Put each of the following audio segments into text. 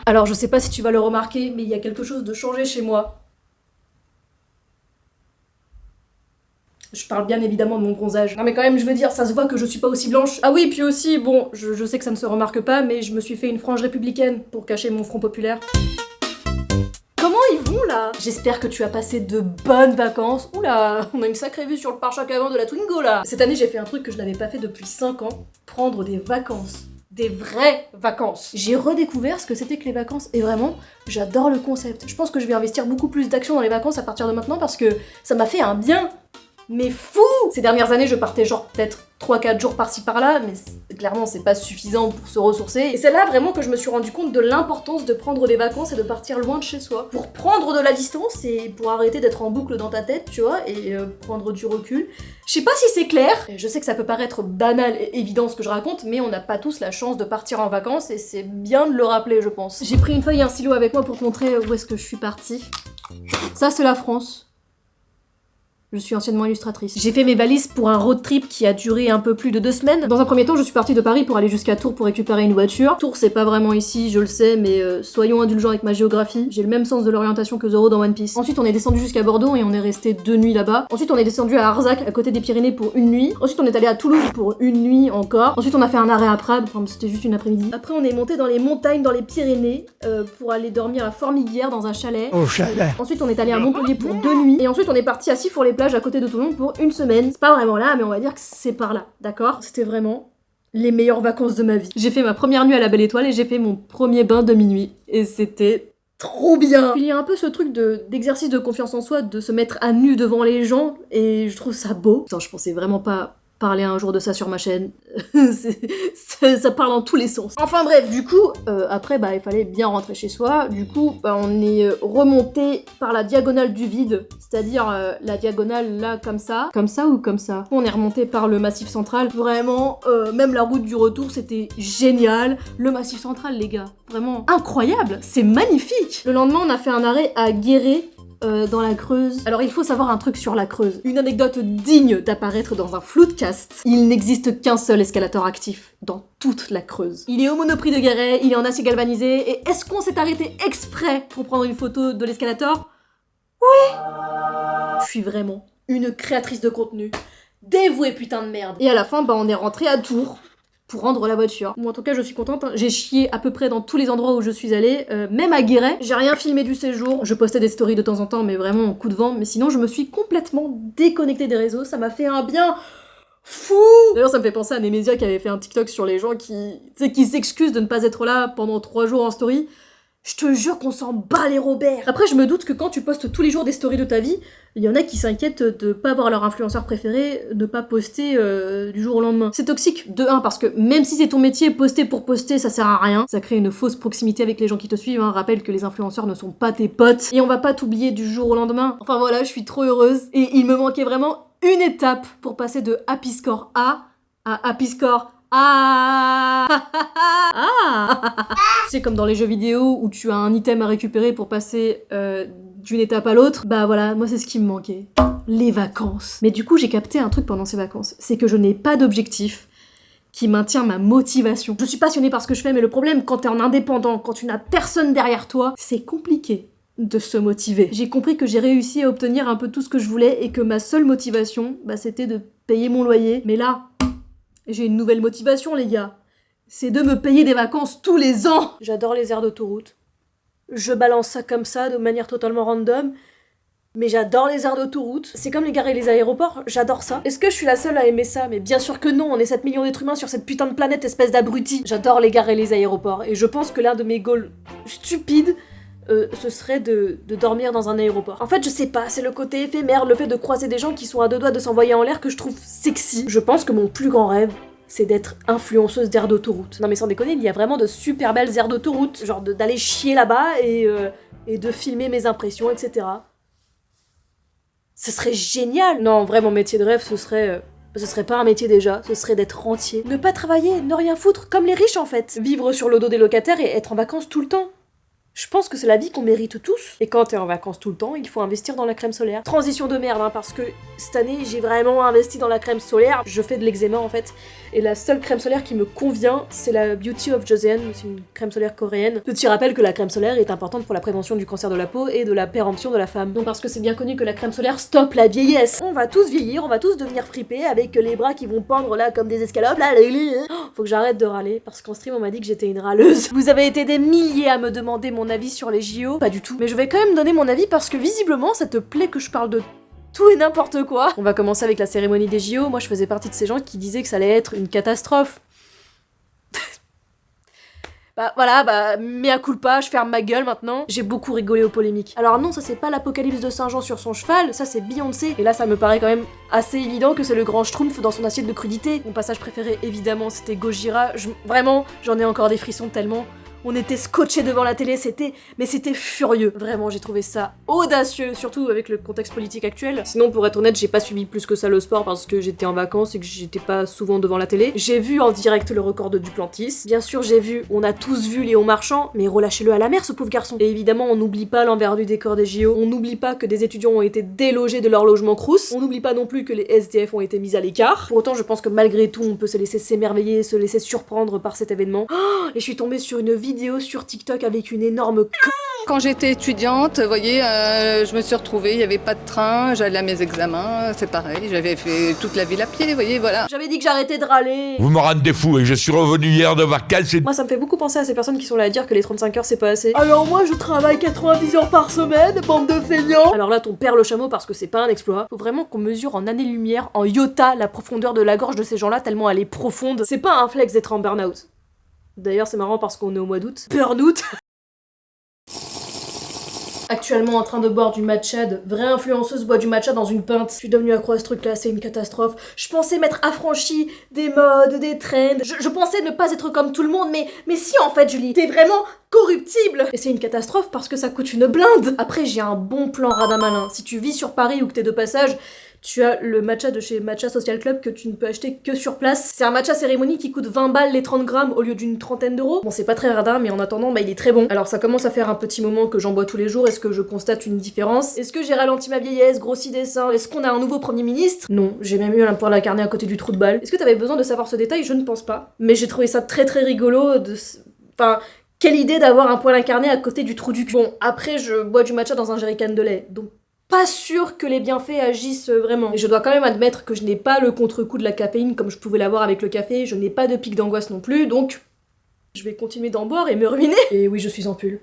Alors je sais pas si tu vas le remarquer, mais il y a quelque chose de changé chez moi. Je parle bien évidemment de mon bronzage. Non mais quand même, je veux dire, ça se voit que je suis pas aussi blanche. Ah oui, puis aussi, bon, je sais que ça ne se remarque pas, mais je me suis fait une frange républicaine pour cacher mon front populaire. Comment ils vont là? J'espère que tu as passé de bonnes vacances. Oula, on a une sacrée vue sur le pare-choc avant de la Twingo là. Cette année, j'ai fait un truc que je n'avais pas fait depuis 5 ans. Prendre des vacances. Des vraies vacances. J'ai redécouvert ce que c'était que les vacances et vraiment, j'adore le concept. Je pense que je vais investir beaucoup plus d'action dans les vacances à partir de maintenant parce que ça m'a fait un bien. Mais fou! Ces dernières années, je partais genre peut-être 3-4 jours par-ci par-là, mais clairement c'est pas suffisant pour se ressourcer. Et c'est là vraiment que je me suis rendu compte de l'importance de prendre des vacances et de partir loin de chez soi. Pour prendre de la distance et pour arrêter d'être en boucle dans ta tête, tu vois, et prendre du recul. Je sais pas si c'est clair, je sais que ça peut paraître banal et évident ce que je raconte, mais on n'a pas tous la chance de partir en vacances et c'est bien de le rappeler, je pense. J'ai pris une feuille et un stylo avec moi pour te montrer où est-ce que je suis partie. Ça c'est la France. Je suis anciennement illustratrice. J'ai fait mes valises pour un road trip qui a duré un peu plus de 2 semaines. Dans un premier temps, je suis partie de Paris pour aller jusqu'à Tours pour récupérer une voiture. Tours, c'est pas vraiment ici, je le sais, mais soyons indulgents avec ma géographie. J'ai le même sens de l'orientation que Zoro dans One Piece. Ensuite, on est descendu jusqu'à Bordeaux et on est resté 2 nuits là-bas. Ensuite, on est descendu à Arzac, à côté des Pyrénées, pour 1 nuit. Ensuite, on est allé à Toulouse pour 1 nuit encore. Ensuite, on a fait un arrêt à Prades, enfin, c'était juste une après-midi. Après, on est monté dans les montagnes, dans les Pyrénées, pour aller dormir à Formiguières dans un chalet. Au chalet. Ensuite, on est allé à Montpellier pour 2 nuits. Et ensuite, on est parti à Sifour-les-Plages à côté de Toulon pour 1 semaine. C'est pas vraiment là, mais on va dire que c'est par là, d'accord? C'était vraiment les meilleures vacances de ma vie. J'ai fait ma première nuit à la Belle Étoile et j'ai fait mon premier bain de minuit. Et c'était trop bien! Il y a un peu ce truc d'exercice de confiance en soi, de se mettre à nu devant les gens, et je trouve ça beau. Putain, je pensais vraiment pas parler un jour de ça sur ma chaîne. Ça parle dans tous les sens. Enfin bref, du coup, après, il fallait bien rentrer chez soi. Du coup, on est remonté par la diagonale du vide, c'est-à-dire la diagonale là, comme ça ou comme ça. On est remonté par le Massif Central. Vraiment, même la route du retour, c'était génial. Le Massif Central, les gars, vraiment incroyable. C'est magnifique. Le lendemain, on a fait un arrêt à Guéret, dans la Creuse. Alors il faut savoir un truc sur la Creuse. Une anecdote digne d'apparaître dans un Floodcast. Il n'existe qu'un seul escalator actif dans toute la Creuse. Il est au Monoprix de Guéret, il est en acier galvanisé, et est-ce qu'on s'est arrêté exprès pour prendre une photo de l'escalator? Oui! Je suis vraiment une créatrice de contenu. Dévouée putain de merde. Et à la fin, on est rentré à Tours pour rendre la voiture. Moi en tout cas je suis contente, hein. J'ai chié à peu près dans tous les endroits où je suis allée, même à Guéret. J'ai rien filmé du séjour, je postais des stories de temps en temps mais vraiment en coup de vent, mais sinon je me suis complètement déconnectée des réseaux, ça m'a fait un bien fou. D'ailleurs ça me fait penser à Nemesia qui avait fait un TikTok sur les gens qui s'excusent de ne pas être là pendant 3 jours en story. Je te jure qu'on s'en bat les Robert. Après, je me doute que quand tu postes tous les jours des stories de ta vie, il y en a qui s'inquiètent de pas avoir leur influenceur préféré, de pas poster du jour au lendemain. C'est toxique, de 1, parce que même si c'est ton métier, poster pour poster, ça sert à rien. Ça crée une fausse proximité avec les gens qui te suivent, hein. Rappelle que les influenceurs ne sont pas tes potes. Et on va pas t'oublier du jour au lendemain. Enfin voilà, je suis trop heureuse. Et il me manquait vraiment une étape pour passer de Happy Score A à Happy Score Ah. C'est comme dans les jeux vidéo où tu as un item à récupérer pour passer d'une étape à l'autre. Bah voilà, moi c'est ce qui me manquait. Les vacances. Mais du coup j'ai capté un truc pendant ces vacances, c'est que je n'ai pas d'objectif qui maintient ma motivation. Je suis passionnée par ce que je fais, mais le problème quand t'es en indépendant, quand tu n'as personne derrière toi, c'est compliqué de se motiver. J'ai compris que j'ai réussi à obtenir un peu tout ce que je voulais et que ma seule motivation, c'était de payer mon loyer. Mais là, j'ai une nouvelle motivation, les gars. C'est de me payer des vacances tous les ans. J'adore les aires d'autoroute. Je balance ça comme ça, de manière totalement random. Mais j'adore les aires d'autoroute. C'est comme les gares et les aéroports, j'adore ça. Est-ce que je suis la seule à aimer ça? Mais bien sûr que non, on est 7 millions d'êtres humains sur cette putain de planète, espèce d'abruti. J'adore les gares et les aéroports. Et je pense que l'un de mes goals stupides, ce serait de dormir dans un aéroport. En fait, je sais pas, c'est le côté éphémère, le fait de croiser des gens qui sont à 2 doigts de s'envoyer en l'air que je trouve sexy. Je pense que mon plus grand rêve, c'est d'être influenceuse d'aires d'autoroute. Non mais sans déconner, il y a vraiment de super belles aires d'autoroute, genre d'aller chier là-bas et de filmer mes impressions, etc. Ce serait génial! Non, en vrai, mon métier de rêve, ce serait pas un métier déjà, ce serait d'être rentier. Ne pas travailler, ne rien foutre, comme les riches en fait. Vivre sur le dos des locataires et être en vacances tout le temps. Je pense que c'est la vie qu'on mérite tous. Et quand t'es en vacances tout le temps, il faut investir dans la crème solaire. Transition de merde, hein, parce que cette année, j'ai vraiment investi dans la crème solaire. Je fais de l'eczéma en fait. Et la seule crème solaire qui me convient, c'est la Beauty of Joseon. C'est une crème solaire coréenne. Petit rappel que la crème solaire est importante pour la prévention du cancer de la peau et de la péremption de la femme. Donc parce que c'est bien connu que la crème solaire stoppe la vieillesse. On va tous vieillir, on va tous devenir fripés avec les bras qui vont pendre là comme des escalopes. Là, faut que j'arrête de râler parce qu'en stream on m'a dit que j'étais une râleuse. Vous avez été des milliers à me demander mon avis sur les JO. Pas du tout. Mais je vais quand même donner mon avis parce que visiblement ça te plaît que je parle de tout et n'importe quoi. On va commencer avec la cérémonie des JO. Moi je faisais partie de ces gens qui disaient que ça allait être une catastrophe. Bah voilà, mea culpa, je ferme ma gueule maintenant. J'ai beaucoup rigolé aux polémiques. Alors non, ça c'est pas l'apocalypse de Saint-Jean sur son cheval, ça c'est Beyoncé. Et là ça me paraît quand même assez évident que c'est le grand schtroumpf dans son assiette de crudité. Mon passage préféré évidemment c'était Gojira. Vraiment, j'en ai encore des frissons tellement. On était scotchés devant la télé, c'était furieux. Vraiment, j'ai trouvé ça audacieux, surtout avec le contexte politique actuel. Sinon, pour être honnête, j'ai pas suivi plus que ça le sport parce que j'étais en vacances et que j'étais pas souvent devant la télé. J'ai vu en direct le record de Duplantis. Bien sûr, on a tous vu Léon Marchand, mais relâchez-le à la mer, ce pauvre garçon. Et évidemment, on n'oublie pas l'envers du décor des JO. On n'oublie pas que des étudiants ont été délogés de leur logement Crous. On n'oublie pas non plus que les SDF ont été mis à l'écart. Pour autant, je pense que malgré tout, on peut se laisser s'émerveiller, se laisser surprendre par cet événement. Oh, et je suis tombée sur une vidéo sur TikTok avec une énorme Quand j'étais étudiante, vous voyez, je me suis retrouvée, il n'y avait pas de train, j'allais à mes examens, c'est pareil, j'avais fait toute la ville à pied, vous voyez, voilà. J'avais dit que j'arrêtais de râler. Vous me rendez fou et je suis revenu hier de vacances et... Moi ça me fait beaucoup penser à ces personnes qui sont là à dire que les 35 heures c'est pas assez. Alors moi je travaille 90 heures par semaine, bande de feignants. Alors là ton père le chameau parce que c'est pas un exploit. Faut vraiment qu'on mesure en années-lumière, en iota, la profondeur de la gorge de ces gens-là tellement elle est profonde. C'est pas un flex d'être en burn-out. D'ailleurs c'est marrant parce qu'on est au mois d'août. Burn-out. Actuellement en train de boire du matcha, de vraie influenceuse boit du matcha dans une pinte. Je suis devenue accro à ce truc là, c'est une catastrophe. Je pensais m'être affranchie des modes, des trends. Je pensais ne pas être comme tout le monde, mais si en fait Julie, t'es vraiment corruptible. Et c'est une catastrophe parce que ça coûte une blinde. Après j'ai un bon plan radamalin. Si tu vis sur Paris ou que t'es de passage, tu as le matcha de chez Matcha Social Club que tu ne peux acheter que sur place. C'est un matcha cérémonie qui coûte 20 balles les 30 grammes au lieu d'une trentaine d'euros. Bon, c'est pas très radin, mais en attendant, bah il est très bon. Alors ça commence à faire un petit moment que j'en bois tous les jours. Est-ce que je constate une différence? Est-ce que j'ai ralenti ma vieillesse, grossi des seins? Est-ce qu'on a un nouveau premier ministre? Non, j'ai même eu un poil incarné à côté du trou de balle. Est-ce que t'avais besoin de savoir ce détail? Je ne pense pas. Mais j'ai trouvé ça très très rigolo de... Enfin... Quelle idée d'avoir un poil incarné à côté du trou du cul. Bon, après je bois du matcha dans un jerrycan de lait, donc pas sûr que les bienfaits agissent vraiment. Et je dois quand même admettre que je n'ai pas le contre-coup de la caféine comme je pouvais l'avoir avec le café, je n'ai pas de pic d'angoisse non plus, donc je vais continuer d'en boire et me ruiner. Et oui, je suis en pull.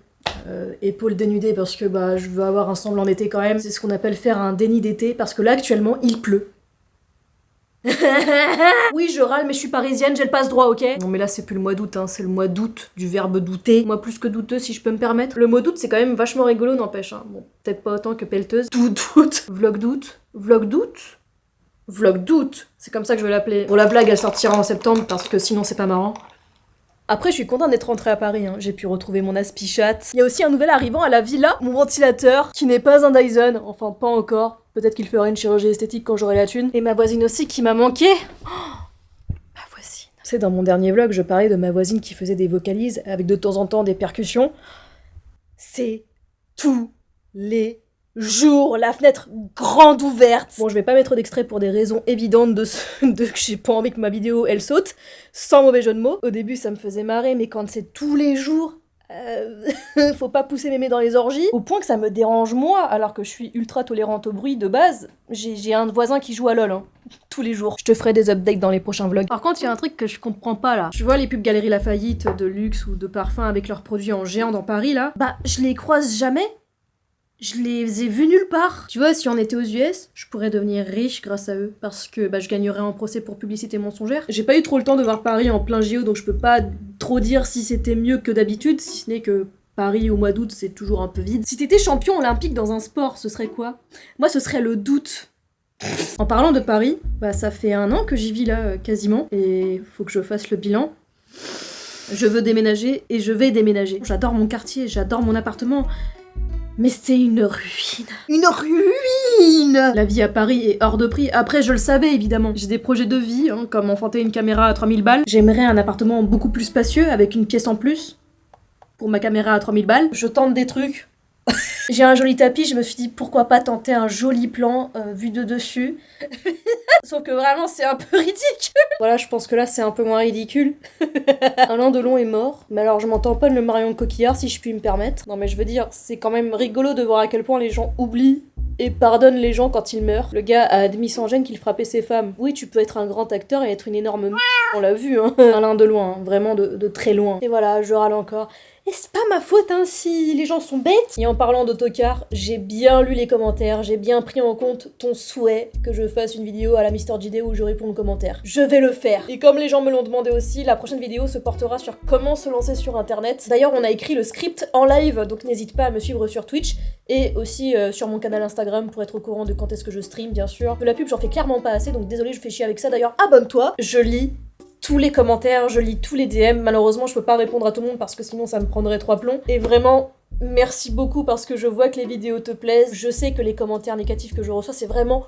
Épaules dénudées parce que bah je veux avoir un semblant d'été quand même. C'est ce qu'on appelle faire un déni d'été parce que là actuellement il pleut. Oui, je râle, mais je suis parisienne, j'ai le passe-droit, ok? Non, mais là, c'est plus le mois d'août, hein, c'est le mois d'août du verbe douter. Moi, plus que douteux, si je peux me permettre. Le mois d'août, c'est quand même vachement rigolo, n'empêche, hein. Bon, peut-être pas autant que pelleteuse. Doute. Vlog d'août. Vlog d'août. Vlog d'août. C'est comme ça que je vais l'appeler. Bon, la blague, elle sortira en septembre, parce que sinon, c'est pas marrant. Après, je suis contente d'être rentrée à Paris, hein. J'ai pu retrouver mon aspichat. Il y a aussi un nouvel arrivant à la villa, mon ventilateur, qui n'est pas un Dyson, enfin pas encore. Peut-être qu'il fera une chirurgie esthétique quand j'aurai la thune. Et ma voisine aussi qui m'a manqué. Oh, ma voisine. Tu sais, dans mon dernier vlog, je parlais de ma voisine qui faisait des vocalises avec de temps en temps des percussions. C'est tous les jours, la fenêtre grande ouverte. Bon, je vais pas mettre d'extrait pour des raisons évidentes de que j'ai pas envie que ma vidéo elle saute, sans mauvais jeu de mots. Au début, ça me faisait marrer, mais quand c'est tous les jours, faut pas pousser mémé dans les orgies, au point que ça me dérange moi, alors que je suis ultra tolérante au bruit de base. J'ai un voisin qui joue à LOL, hein, tous les jours. Je te ferai des updates dans les prochains vlogs. Par contre, il y a un truc que je comprends pas là. Tu vois les pubs Galeries Lafayette de luxe ou de parfum avec leurs produits en géant dans Paris là? Bah, je les croise jamais. Je les ai vus nulle part. Tu vois, si on était aux US, je pourrais devenir riche grâce à eux, parce que bah, je gagnerais en procès pour publicité mensongère. J'ai pas eu trop le temps de voir Paris en plein JO, donc je peux pas trop dire si c'était mieux que d'habitude, si ce n'est que Paris au mois d'août, c'est toujours un peu vide. Si t'étais champion olympique dans un sport, ce serait quoi? Moi, ce serait le doute. En parlant de Paris, bah ça fait 1 an que j'y vis là, quasiment, et faut que je fasse le bilan. Je veux déménager, et je vais déménager. J'adore mon quartier, j'adore mon appartement, mais c'est une ruine. Une ruine! La vie à Paris est hors de prix. Après, je le savais, évidemment. J'ai des projets de vie, hein, comme enfanter une caméra à 3000 balles. J'aimerais un appartement beaucoup plus spacieux, avec une pièce en plus. pour ma caméra à 3000 balles. Je tente des trucs. J'ai un joli tapis, je me suis dit pourquoi pas tenter un joli plan vu de dessus. Sauf que vraiment c'est un peu ridicule. Voilà, je pense que là c'est un peu moins ridicule. Alain Delon est mort, mais alors je m'entends pas de le Marion Cotillard si je puis me permettre. Non mais je veux dire, c'est quand même rigolo de voir à quel point les gens oublient et pardonnent les gens quand ils meurent. Le gars a admis sans gêne qu'il frappait ses femmes. Oui, tu peux être un grand acteur et être une énorme on l'a vu, hein. Alain de loin, hein, vraiment de très loin. Et voilà, je râle encore. Et c'est pas ma faute hein, si les gens sont bêtes. Et en parlant d'autocar, j'ai bien lu les commentaires, j'ai bien pris en compte ton souhait que je fasse une vidéo à la Mister JD où je réponds aux commentaires. Je vais le faire. Et comme les gens me l'ont demandé aussi, la prochaine vidéo se portera sur comment se lancer sur internet. D'ailleurs, on a écrit le script en live, donc n'hésite pas à me suivre sur Twitch et aussi sur mon canal Instagram pour être au courant de quand est-ce que je stream, bien sûr. De la pub, j'en fais clairement pas assez, donc désolé, je fais chier avec ça. D'ailleurs, abonne-toi. Je lis tous les commentaires, je lis tous les DM. Malheureusement, je peux pas répondre à tout le monde parce que sinon ça me prendrait 3 plombs. Et vraiment, merci beaucoup parce que je vois que les vidéos te plaisent. Je sais que les commentaires négatifs que je reçois, c'est vraiment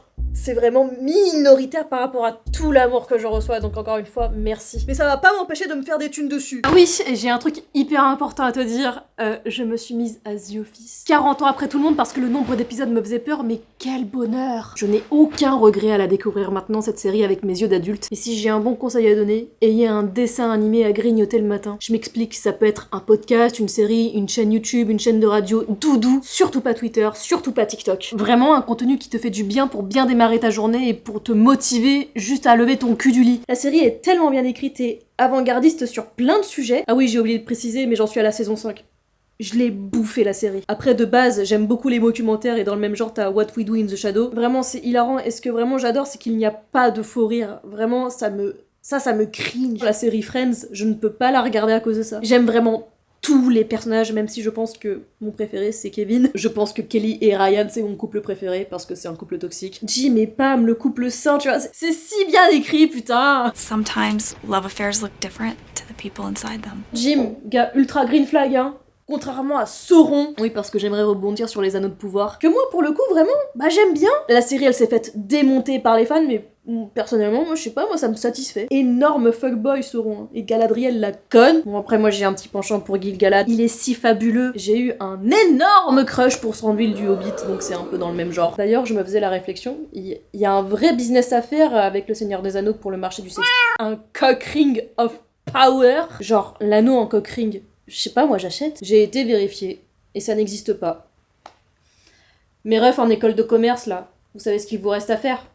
minoritaire par rapport à tout l'amour que je reçois. Donc encore une fois, merci. Mais ça va pas m'empêcher de me faire des thunes dessus. Ah oui, j'ai un truc hyper important à te dire. Je me suis mise à The Office 40 ans après tout le monde parce que le nombre d'épisodes me faisait peur, mais quel bonheur! Je n'ai aucun regret à la découvrir maintenant, cette série, avec mes yeux d'adulte. Et si j'ai un bon conseil à donner, ayez un dessin animé à grignoter le matin. Je m'explique, ça peut être un podcast, une série, une chaîne YouTube, une chaîne de radio, doudou, surtout pas Twitter, surtout pas TikTok. Vraiment un contenu qui te fait du bien pour bien démarrer ta journée et pour te motiver juste à lever ton cul du lit. La série est tellement bien écrite et avant-gardiste sur plein de sujets. Ah oui, j'ai oublié de préciser, mais j'en suis à la saison 5. Je l'ai bouffé la série. Après, de base, j'aime beaucoup les documentaires et dans le même genre, t'as What We Do in the Shadow. Vraiment, c'est hilarant. Et ce que vraiment j'adore, c'est qu'il n'y a pas de faux rire. Vraiment, ça me cringe. La série Friends, je ne peux pas la regarder à cause de ça. J'aime vraiment tous les personnages, même si je pense que mon préféré c'est Kevin. Je pense que Kelly et Ryan c'est mon couple préféré parce que c'est un couple toxique. Jim et Pam, le couple sain, tu vois, c'est si bien écrit, putain. Sometimes love affairs look different to the people inside them. Jim, gars ultra green flag, hein. Contrairement à Sauron. Oui, parce que j'aimerais rebondir sur les anneaux de pouvoir. Que moi, pour le coup, vraiment, bah j'aime bien. La série, elle s'est faite démonter par les fans, mais personnellement, moi, je sais pas, moi, ça me satisfait. Énorme fuckboy, Sauron. Hein. Et Galadriel, la conne. Bon, après, moi, j'ai un petit penchant pour Gil-galad. Il est si fabuleux. J'ai eu un énorme crush pour Thranduil du Hobbit, donc c'est un peu dans le même genre. D'ailleurs, je me faisais la réflexion, il y a un vrai business à faire avec le Seigneur des Anneaux pour le marché du sexe. Un cock ring of power. Genre, l'anneau en cock ring. Je sais pas, moi j'achète. J'ai été vérifiée. Et ça n'existe pas. Mes refs en école de commerce, là, vous savez ce qu'il vous reste à faire?